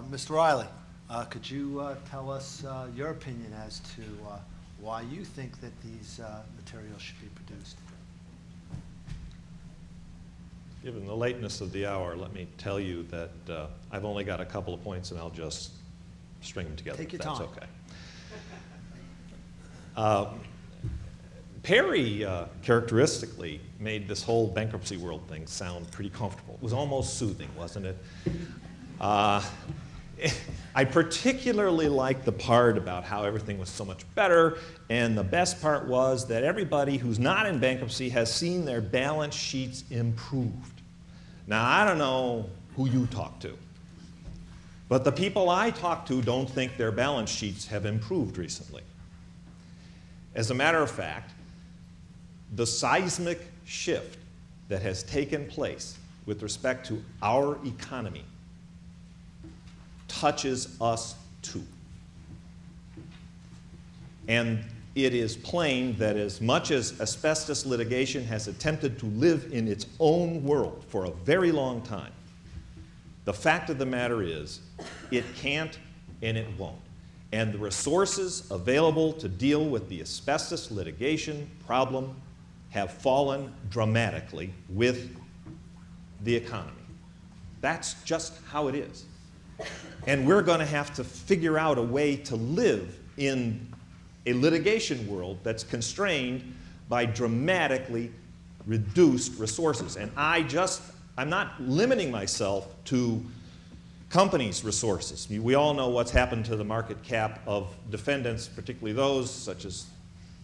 Mr. Riley, could you tell us your opinion as to why you think that these materials should be produced? Given the lateness of the hour, let me tell you that I've only got a couple of points, and I'll just string them together. Take your if that's time. Okay. Perry characteristically made this whole bankruptcy world thing sound pretty comfortable. It was almost soothing, wasn't it? I particularly liked the part about how everything was so much better, and the best part was that everybody who's not in bankruptcy has seen their balance sheets improved. Now, I don't know who you talk to, but the people I talk to don't think their balance sheets have improved recently. As a matter of fact, the seismic shift that has taken place with respect to our economy touches us too. And it is plain that as much as asbestos litigation has attempted to live in its own world for a very long time, the fact of the matter is it can't and it won't. And the resources available to deal with the asbestos litigation problem have fallen dramatically with the economy. That's just how it is. And we're going to have to figure out a way to live in a litigation world that's constrained by dramatically reduced resources. And I'm not limiting myself to companies' resources. We all know what's happened to the market cap of defendants, particularly those such as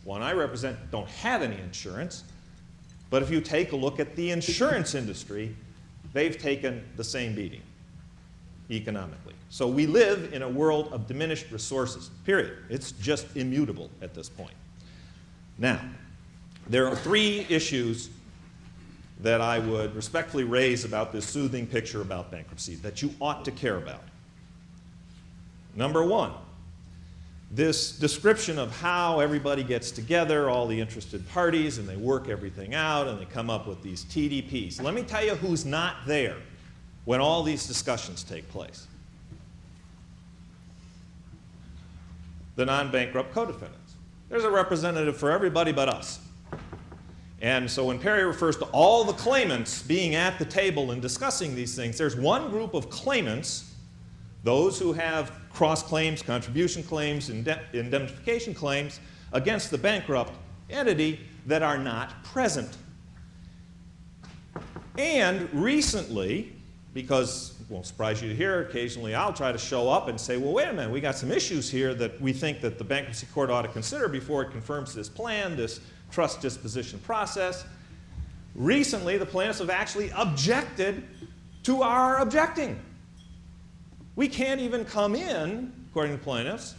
one I represent, don't have any insurance. But if you take a look at the insurance industry, they've taken the same beating economically. So we live in a world of diminished resources, period. It's just immutable at this point. Now, there are three issues that I would respectfully raise about this soothing picture about bankruptcy that you ought to care about. Number one, this description of how everybody gets together, all the interested parties, and they work everything out, and they come up with these TDPs. Let me tell you who's not there when all these discussions take place. The non-bankrupt co-defendants. There's a representative for everybody but us. And so when Perry refers to all the claimants being at the table and discussing these things, there's one group of claimants, those who have cross-claims, contribution claims, indemnification claims against the bankrupt entity that are not present. And recently, because it won't surprise you to hear, occasionally I'll try to show up and say, well, wait a minute, we got some issues here that we think that the bankruptcy court ought to consider before it confirms this plan, this trust disposition process. Recently, the plaintiffs have actually objected to our objecting. We can't even come in, according to the plaintiffs,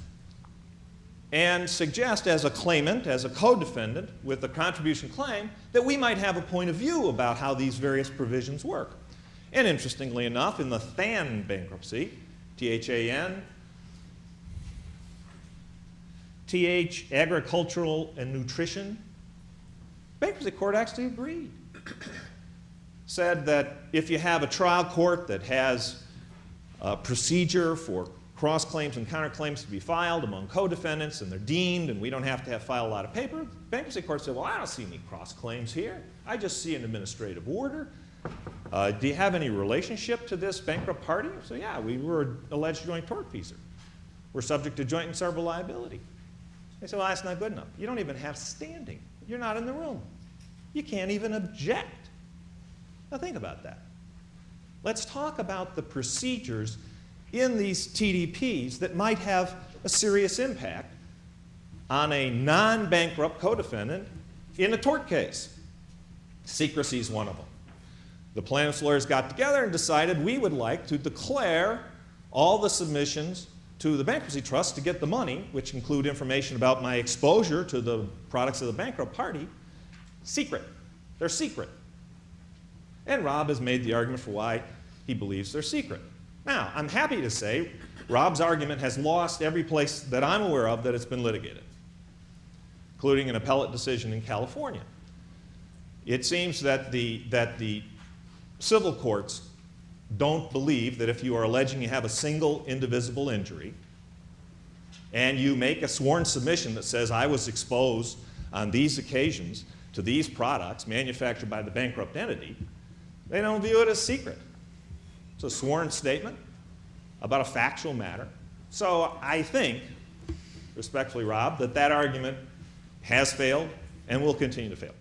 and suggest as a claimant, as a co-defendant with a contribution claim, that we might have a point of view about how these various provisions work. And interestingly enough, in the THAN bankruptcy, T-H-A-N, T-H, agricultural and nutrition, bankruptcy court actually agreed. Said that if you have a trial court that has a procedure for cross-claims and counterclaims to be filed among co-defendants, and they're deemed, and we don't have to file a lot of paper, the bankruptcy court said, well, I don't see any cross-claims here. I just see an administrative order. Do you have any relationship to this bankrupt party? So yeah, we were alleged joint tortfeasor. We're subject to joint and several liability. They said, well, that's not good enough. You don't even have standing. You're not in the room. You can't even object. Now think about that. Let's talk about the procedures in these TDPs that might have a serious impact on a non-bankrupt co-defendant in a tort case. Secrecy is one of them. The plaintiff's lawyers got together and decided we would like to declare all the submissions to the bankruptcy trust to get the money, which include information about my exposure to the products of the bankrupt party, secret. They're secret. And Rob has made the argument for why he believes they're secret. Now, I'm happy to say Rob's argument has lost every place that I'm aware of that it's been litigated, including an appellate decision in California. It seems that the civil courts don't believe that if you are alleging you have a single indivisible injury and you make a sworn submission that says I was exposed on these occasions to these products manufactured by the bankrupt entity, they don't view it as secret. It's a sworn statement about a factual matter. So I think, respectfully, Rob, that that argument has failed and will continue to fail.